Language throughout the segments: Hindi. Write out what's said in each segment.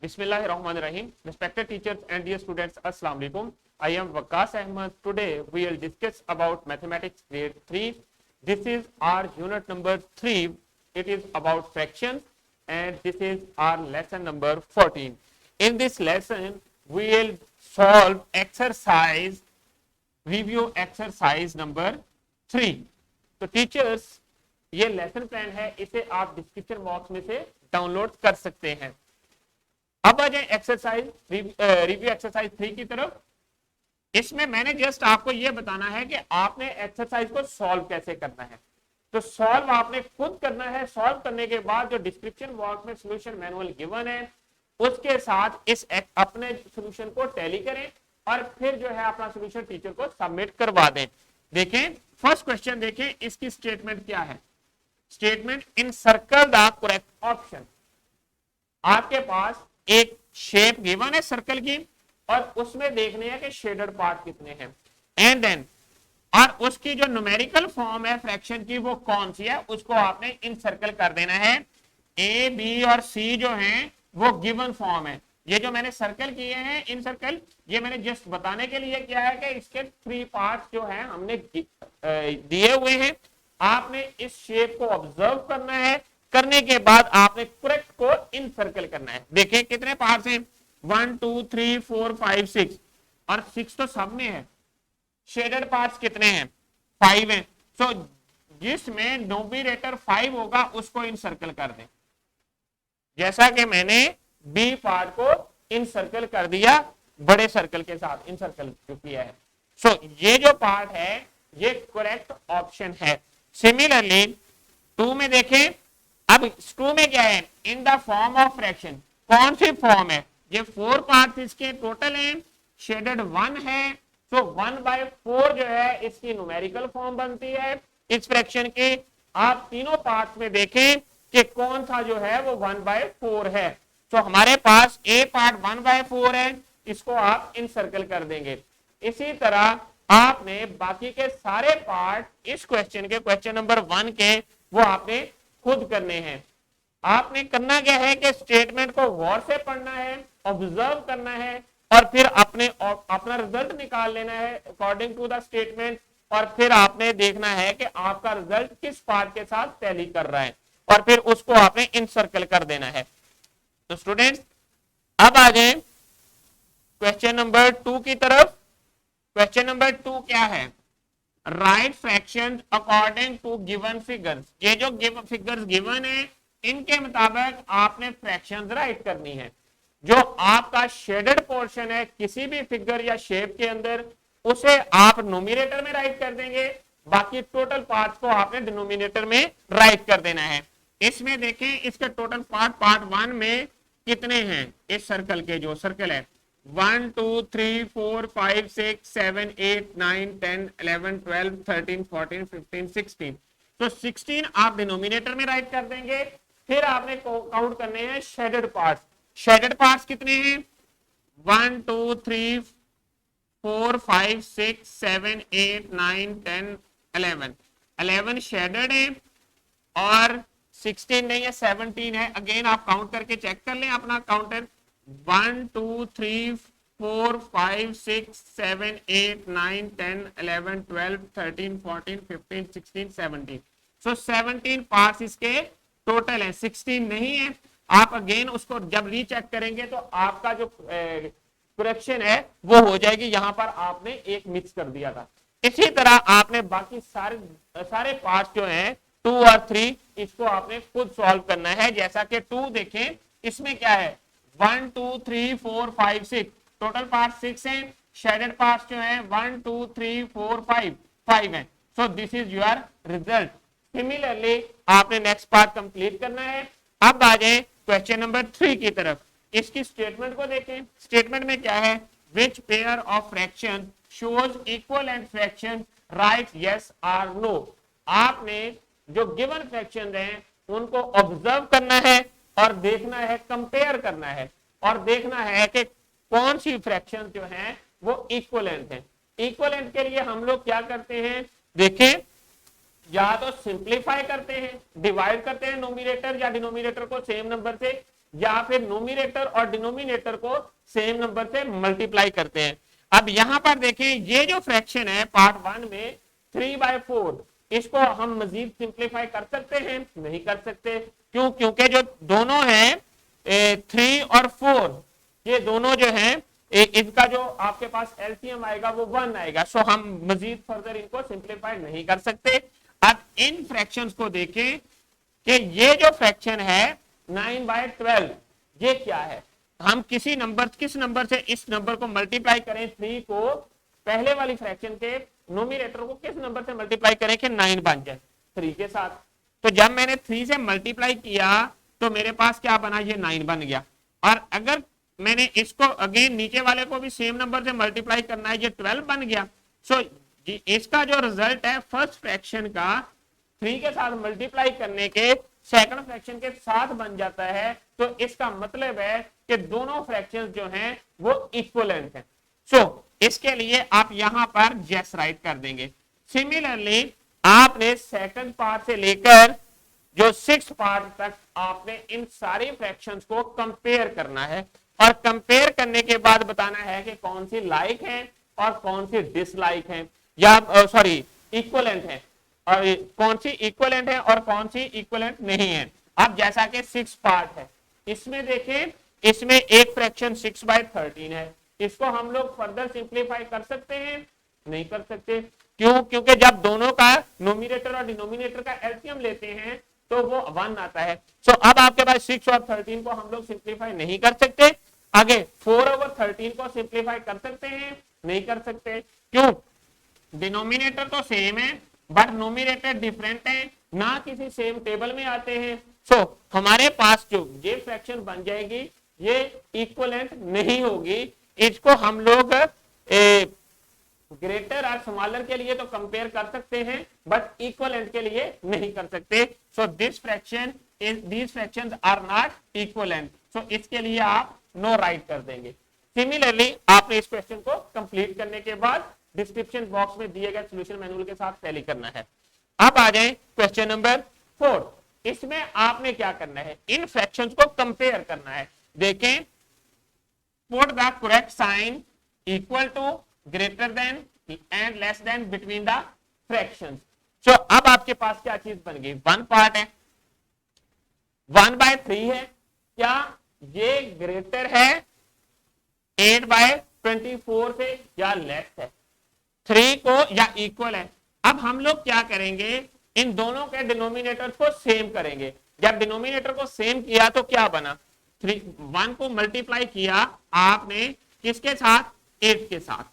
Bismillahirrahmanirrahim. Respected teachers and dear students, Assalamu alaikum. I am Waqas Ahmad. Today we will discuss about mathematics grade 3. This is our unit number 3. It is about fractions and this is our lesson number 14. In this lesson we will solve exercise, review exercise number 3. तो टीचर्स ये लेसन प्लान है, इसे आप डिस्क्रिप्शन बॉक्स में से डाउनलोड कर सकते हैं। अब आ जाए एक्सरसाइज रिव्यू एक्सरसाइज 3 की तरफ। इसमें मैंने जस्ट आपको यह बताना है कि आपने एक्सरसाइज को सॉल्व कैसे करना है। तो सॉल्व आपने खुद करना है। सॉल्व करने के बाद जो डिस्क्रिप्शन बॉक्स में सॉल्यूशन मैनुअल गिवन है उसके साथ इस अपने सॉल्यूशन को टैली करें और फिर जो है अपना सॉल्यूशन टीचर को सबमिट करवा दें। देखें फर्स्ट क्वेश्चन, देखें इसकी स्टेटमेंट क्या है। Statement in circle the correct option. आपके पास एक शेप गिवन है सर्कल की और उसमें देखने हैं कि शेडेड पार्ट कितने हैं एंड देन और उसकी जो न्यूमेरिकल फॉर्म है फ्रैक्शन की वो कौन सी है उसको आपने इन सर्कल कर देना है। ए बी और सी जो हैं वो गिवन फॉर्म है। ये जो मैंने सर्कल किए हैं इन सर्कल, ये मैंने जस्ट बताने के लिए किया है कि इसके 3 पार्ट्स जो हैं हमने दिए हुए हैं। आपने इस शेप को ऑब्जर्व करना है, करने के बाद आपने करेक्ट को इन सर्कल करना है। देखिए कितने पार्ट्स हैं, 1 2 3 4 5 6 और 6 तो सब में है। शेडेड पार्ट्स कितने हैं, 5 हैं। सो जिसमें न्यूमरेटर 5 होगा उसको इन सर्कल कर दें, जैसा कि मैंने बी पार्ट को इन सर्कल कर दिया बड़े सर्कल के साथ इन सर्कल जो किया है। सो ये जो पार्ट है ये करेक्ट ऑप्शन है। सिमिलरली 2 में देखें, अब 2 में क्या है, in the form of fraction. कौन सी फॉर्म है, ये 4 पार्ट इसके टोटल हैं, शेडेड 1 है। तो 1/4 जो है इसकी न्यूमेरिकल फॉर्म बनती है इस फ्रैक्शन के। आप तीनों पार्ट्स में देखें कि कौन सा जो है वो 1/4 है। तो हमारे पास ए पार्ट 1/4 है, इसको आप इन सर्कल कर देंगे। इसी तरह आपने बाकी के सारे पार्ट इस क्वेश्चन के, क्वेश्चन नंबर 1 के, वो आपने खुद करने हैं। आपने करना क्या है कि स्टेटमेंट को गौर से पढ़ना है, ऑब्जर्व करना है और फिर अपना रिजल्ट निकाल लेना है अकॉर्डिंग टू द स्टेटमेंट। और फिर आपने देखना है कि आपका रिजल्ट किस पार्ट के साथ टैली कर रहा है और फिर उसको आपने इन सर्कल कर देना है। तो स्टूडेंट्स अब आ जाए क्वेश्चन नंबर 2 की तरफ। क्वेश्चन नंबर 2 क्या है, right fraction according to given figures. ये जो फिगर्स गिवन है इनके मुताबिक आपने फ्रैक्शंस राइट करनी है। जो आपका शेडेड पोर्शन है किसी भी फिगर या शेप के अंदर उसे आप न्यूमरेटर में राइट कर देंगे, बाकी टोटल पार्ट्स को आपने डिनोमिनेटर में राइट कर देना है। इसमें देखें इसके टोटल पार्ट 1 में कितने हैं, इस सर्कल के जो सर्कल है 1 2 3 4 5 6 7 8 9 10 11 12 13 14 15 16। तो 16 आप डिनोमिनेटर में राइट कर देंगे। फिर आपने काउंट करने हैं शेडेड पार्ट्स। शेडेड पार्ट्स कितने हैं, 1 2 3 4 5 6 7 8 9 10 11 11 शेडेड है और 16 नहीं है, 17 है। अगेन आप काउंट करके चेक कर लें अपना काउंटर, 1 2 3 4 5 6 7 8 9 10 11 12 13 14 15 16 17। सो 17 पार्ट्स इसके टोटल है, 16 नहीं है। आप अगेन उसको जब रीचेक करेंगे तो आपका जो करेक्शन है वो हो जाएगी, यहां पर आपने एक मिक्स कर दिया था। इसी तरह आपने बाकी सारे पार्ट्स जो हैं 2 और 3 इसको आपने खुद सॉल्व करना है। जैसा कि 2 देखें इसमें क्या है, 1 2 3 4 5 6 टोटल पार्ट 6 हैं, शेडेड पार्ट्स जो हैं 1 2 3 4 5 हैं। So this is your result. Similarly आपने नेक्स्ट पार्ट कंप्लीट करना है। अब आ जाए क्वेश्चन नंबर 3 की तरफ। इसकी स्टेटमेंट को देखें। स्टेटमेंट में क्या है, which pair of fraction shows equivalent fraction, right yes और नो। आपने जो गिवन फ्रैक्शन हैं उनको ऑब्जर्व करना है और देखना है, कंपेयर करना है और देखना है कि कौन सी फ्रैक्शन जो हैं वो इक्विवेलेंट हैं। इक्विवेलेंट के लिए हम लोग क्या करते हैं, देखें या तो सिंप्लीफाई करते हैं, डिवाइड करते हैं नोमिनेटर या डिनोमिनेटर को सेम नंबर से, या फिर नोमिनेटर और डिनोमिनेटर को सेम नंबर से मल्टीप्लाई करते हैं। अब यहां पर देखें, ये जो फ्रैक्शन है पार्ट 1 में 3/4, इसको हम मजीद सिंप्लीफाई कर सकते हैं? नहीं कर सकते। क्यों? क्योंकि जो दोनों हैं 3 और 4, ये दोनों जो हैं इनका जो आपके पास एलसीएम आएगा वो 1 आएगा। सो हम मजीद फर्दर इनको सिंप्लीफाई नहीं कर सकते। अब इन फ्रैक्शंस को देखें कि ये जो फ्रैक्शन है 9/12, ये क्या है? हम किस नंबर से इस नंबर को मल्टीप्लाई करें? 3 को पहले वाली फ्रैक्शन के नोमिनेटर को किस नंबर से मल्टीप्लाई करें कि 9 बन जाए? 3 के साथ। तो जब मैंने 3 से मल्टीप्लाई किया तो मेरे पास क्या बना? ये 9 बन गया। और अगर मैंने इसको अगेन नीचे वाले को भी सेम नंबर से मल्टीप्लाई करना है, ये 12 बन गया। सो इसका जो रिजल्ट है फर्स्ट फ्रैक्शन का 3 के साथ मल्टीप्लाई करने के सेकंड फ्रैक्शन के साथ बन जाता है। तो इसका मतलब है कि दोनों फ्रैक्शंस जो हैं वो इक्विवेलेंट हैं। सो इसके लिए आप यहां पर यस राइट कर देंगे। सिमिलरली आपने सेकंड पार्ट से लेकर जो 6th पार्ट तक आपने इन सारी फ्रैक्शंस को कंपेयर करना है, और कंपेयर करने के बाद बताना है कि कौन सी लाइक है और कौन सी डिसलाइक है, या सॉरी इक्विवेलेंट है, और कौन सी इक्विवेलेंट है और कौन सी इक्विवेलेंट नहीं है। अब जैसा कि 6 पार्ट है, इसमें देखें, इसमें एक फ्रैक्शन 6/13 है। इसको हम लोग फर्दर सिंप्लीफाई कर सकते हैं? नहीं कर सकते। क्यों? क्योंकि जब दोनों का नोमिनेटर और डिनोमिनेटर का एलसीएम लेते हैं तो वो 1 आता है। सो अब आपके पास 6 और 13 को हम लोग सिंप्लीफाई नहीं कर सकते। आगे 4/13 को सिंप्लीफाई कर सकते हैं? नहीं कर सकते। क्यों? डिनोमिनेटर तो सेम है बट नोमिनेटर डिफरेंट है, ना किसी सेम टेबल में आते हैं। सो हमारे पास जो ये फ्रैक्शन बन जाएगी ये इक्विवेलेंट नहीं होगी। इसको हम लोग ग्रेटर और स्मॉलर के लिए तो कंपेयर कर सकते हैं बट इक्विवेलेंट के लिए नहीं कर सकते। So this fraction these fractions are not equivalent, so इसके लिए आप नो राइट कर देंगे। सिमिलरली आपने इस क्वेश्चन को कंप्लीट करने के बाद डिस्क्रिप्शन बॉक्स में दिए गए सॉल्यूशन मैनुअल के साथ टैली करना है। अब आ जाए क्वेश्चन नंबर 4। इसमें आपने क्या करना है? इन फ्रैक्शंस को कंपेयर करना है। देखें, put the correct sign equal to, greater than and less than between the fractions. So अब आपके पास क्या चीज बन गई? 1 पार्ट है, 1/3 है, क्या ये ग्रेटर है 8/24 से या लेस है? 3 को या इक्वल है? अब हम लोग क्या करेंगे? इन दोनों के डिनोमिनेटर्स को सेम करेंगे। जब डिनोमिनेटर को सेम किया तो क्या बना? 1 को मल्टीप्लाई किया आपने किसके साथ? 8 के साथ।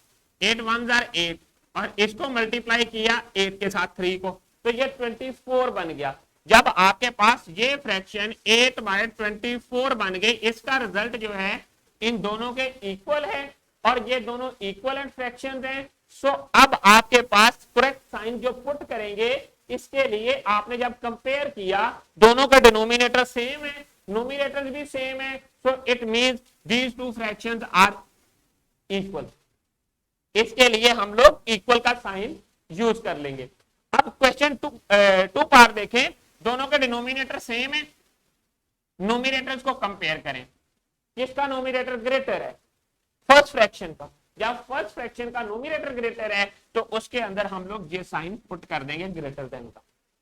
8 1s are 8, और इसको मल्टीप्लाई किया 8 के साथ 3 को, तो ये 24 बन गया। जब आपके पास ये फ्रैक्शन 8/24 बन गई, इसका रिजल्ट जो है इन दोनों के इक्वल है और ये दोनों इक्वलेंट फ्रैक्शंस हैं। सो अब आपके पास करेक्ट साइन जो पुट करेंगे, इसके लिए आपने जब कंपेयर किया दोनों का डिनोमिनेटर सेम है, नोमिनेटर भी सेम है, so it means these two fractions are equal. इसके लिए हम लोग इक्वल का साइन यूज कर लेंगे। अब क्वेश्चन 2 पार्ट देखें, दोनों के डिनोमिनेटर सेम है, नोमिनेटर्स को कंपेयर करें। किसका नोमिनेटर ग्रेटर है? फर्स्ट फ्रैक्शन का। जब फर्स्ट फ्रैक्शन का नोमिनेटर ग्रेटर है तो उसके अंदर हम लोग ये साइन पुट कर देंगे ग्रेटर देन का।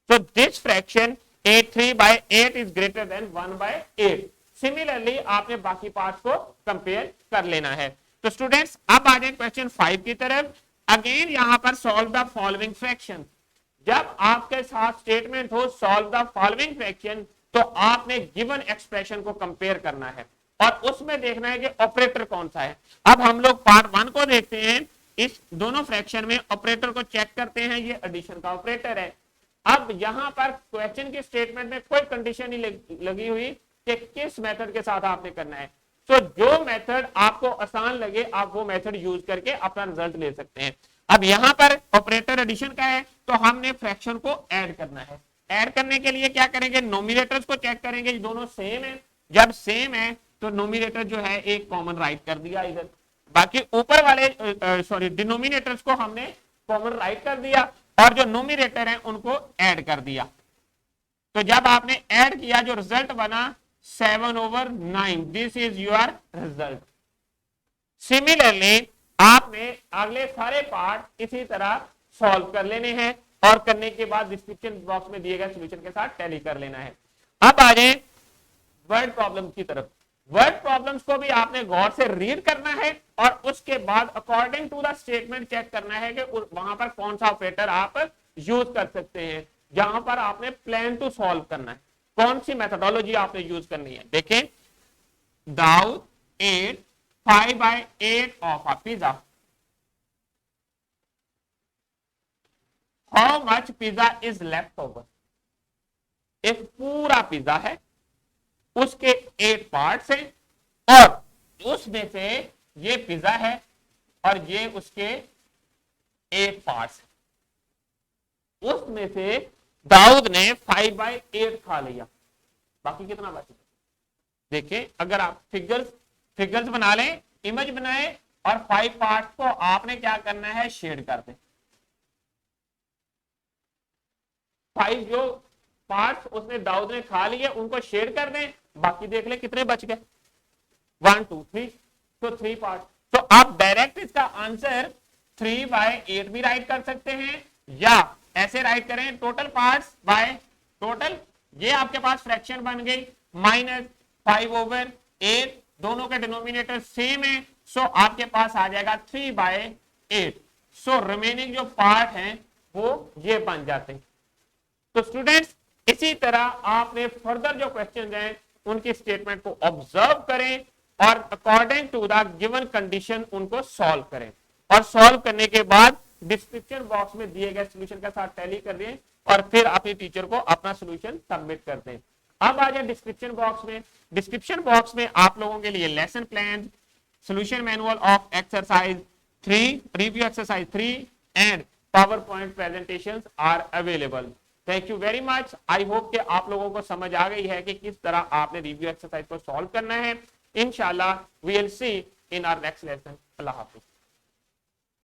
So this fraction 3/8 is greater than 1/8। Similarly आपने बाकी पार्ट्स को कंपेयर कर लेना है। तो स्टूडेंट्स अब आ जाए क्वेश्चन 5 की तरफ। अगेन यहां पर सॉल्व द फॉलोइंग फ्रैक्शन। जब आपके साथ स्टेटमेंट हो सॉल्व द फॉलोइंग फ्रैक्शन, तो आपने गिवन एक्सप्रेशन को कंपेयर करना है और उसमें देखना है कि ऑपरेटर कौन सा है। अब हम लोग पार्ट 1 को देखते हैं। इस दोनों फ्रैक्शन में ऑपरेटर को चेक करते हैं, ये एडिशन का ऑपरेटर है। अब यहां पर क्वेश्चन के स्टेटमेंट में कोई कंडीशन नहीं लगी हुई कि किस मेथड के साथ आपने करना है। तो जो मेथड आपको आसान लगे आप वो मेथड यूज करके अपना रिजल्ट ले सकते हैं। अब यहां पर ऑपरेटर एडिशन का है तो हमने फ्रैक्शन को ऐड करना है। ऐड करने के लिए क्या करेंगे? नोमिनेटर्स को चेक करेंगे, दोनों सेम है। जब सेम है तो नोमिनेटर जो है एक कॉमन राइट कर दिया इधर, बाकी ऊपर वाले डिनोमिनेटर्स को हमने कॉमन राइट कर दिया और जो नोमिनेटर है उनको ऐड कर दिया। तो जब आपने ऐड किया जो रिजल्ट बना 7/9, this is your result. Similarly आपने अगले सारे पार्ट इसी तरह सॉल्व कर लेने हैं और करने के बाद डिस्क्रिप्शन बॉक्स में दिए गए सॉल्यूशन के साथ टैली कर लेना है। अब आ जाए वर्ड प्रॉब्लम की तरफ। वर्ड प्रॉब्लम्स को भी आपने गौर से रीड करना है और उसके बाद according to the statement check करना है कि वहां पर कौन सा ऑपरेटर आप यूज कर सकते हैं। जहां पर आपने प्लान टू सॉल्व करना है, कौन सी मेथोडोलॉजी आपने यूज करनी है। देखें, Dawood ate 5/8 of a pizza. How much pizza is left over. एक पूरा पिज्जा है, उसके 8 पार्ट्स हैं और उसमें से ये पिज्जा है और ये उसके 8 पार्ट्स हैं। उसमें से दाऊद ने 5/8 खा लिया, बाकी कितना बचा। देखिए, अगर आप फिगर्स बना लें, इमेज बनाए और 5 पार्ट्स को आपने क्या करना है, शेड कर दें। 5 जो पार्ट्स उसने दाऊद ने खा लिए उनको शेड कर दें, बाकी देख ले कितने बच गए, 1 2 3, तो 3 पार्ट। तो आप डायरेक्ट इसका आंसर 3/8 भी राइट कर सकते हैं या ऐसे राइट करें, टोटल पार्ट्स बाय टोटल। ये आपके पास फ्रैक्शन बन गई -5/8, दोनों के डिनोमिनेटर सेम है, सो आपके पास आ जाएगा 3/8। सो रिमेनिंग जो पार्ट हैं वो ये बन जाते हैं। तो स्टूडेंट्स, इसी तरह आपने फर्दर जो क्वेश्चन हैं उनकी स्टेटमेंट को ऑब्जर्व करें और according to the given condition उनको सॉल्व करें और सॉल्व करने के बाद डिस्क्रिप्शन बॉक्स में दिए गए सॉल्यूशन के साथ टैली कर दें और फिर अपने टीचर को अपना सॉल्यूशन सबमिट कर दें। अब आ जाए डिस्क्रिप्शन बॉक्स में। डिस्क्रिप्शन बॉक्स में आप लोगों के लिए lesson plan, solution manual of exercise 3, review exercise 3 and power point presentations are available. Thank you very much. I hope कि आप लोगों को समझ आ गई है कि किस तरह आपने रिव्यू एक्सरसाइज को सॉल्व करना है। इंशाल्लाह we will see in our next lesson. अल्लाह हाफिज।